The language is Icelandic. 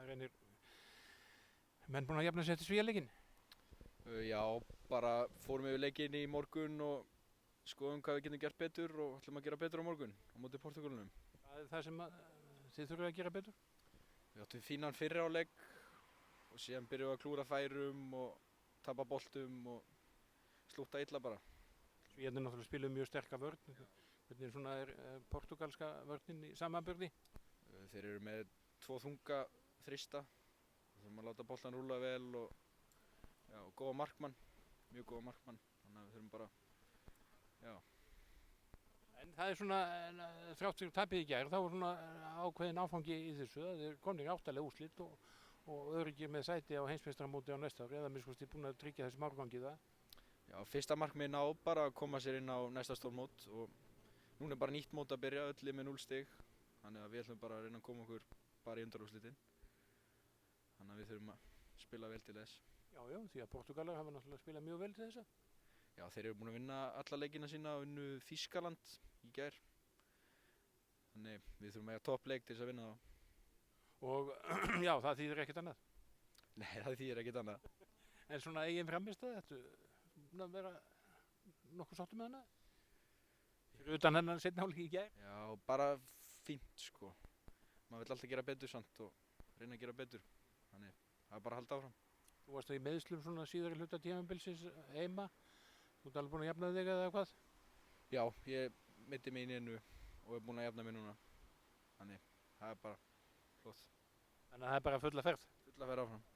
reynir menn búin að jafna sig eftir Svíaleikinn? Já, bara fórum yfir leikinn í morgun og skoðum hvað við getum gert betur og ætlum að gera betur á morgun á móti Portúgalunum. Það er það sem þið þurfum að gera betur? Við áttum fínan fyrri hálfleik og síðan byrjuðum við að klúra færum og tapa boltum og slúta illa bara. Svíarnir náttúrulega spiluðu mjög sterka vörn. Hvernig svona er portúgalska vörnin í samanburði? Þeir eru með 2 þunga þrista. Við þurfum að láta boltan rúlla vel og já, góða markmann, mjög góða markmann. Þannig að við þurfum bara, já. En það er svona, þrátt fyrir tapið í gær, þá er svona ákveðin áfangi í þessu. Það er komin 8 úrslit og öruggir með sæti á heimsmeistaramóti á næsta ári, eða minnst kosti búin að tryggja þessum árgangi það. Já, fyrsta markmiðið ná bara að koma sér inn á næsta stórmót og núna er bara nýtt mót að byrja, öll með 0 stig. Þannig að við ætlum bara að reyna að koma okkur bara í undanúrslitin. Þannig að við þurfum að spila vel til þess. Já, því að Portúgalar hafa náttúrulega spilað mjög vel til þessa. Já, þeir eru búin að vinna alla leikina sína og unnu Þýskaland í gær. Þannig við þurfum að eiga toppleik til þess að vinna þá. Og já, það þýðir ekkert annað. Nei, það þýðir ekkert annað. En svona eigin frammistaða, ertu búin að vera nokkuð sáttur með hana? Fyrir utan hennan seinni hálfleik í gær? Já, bara fínt sko. Maður vill alltaf gera betur samt og reyna að gera betur. Þannig það er bara að halda áfram. Þú varst í meiðslum svona síðari hluta tímabilsins heima. Þú ert alveg búin að jafna þig eða hvað? Já, ég meiddi mig í einu og er búin að jafna mig núna. Þannig það er bara flott. Þannig að það er bara fulla ferð? Fulla ferð áfram.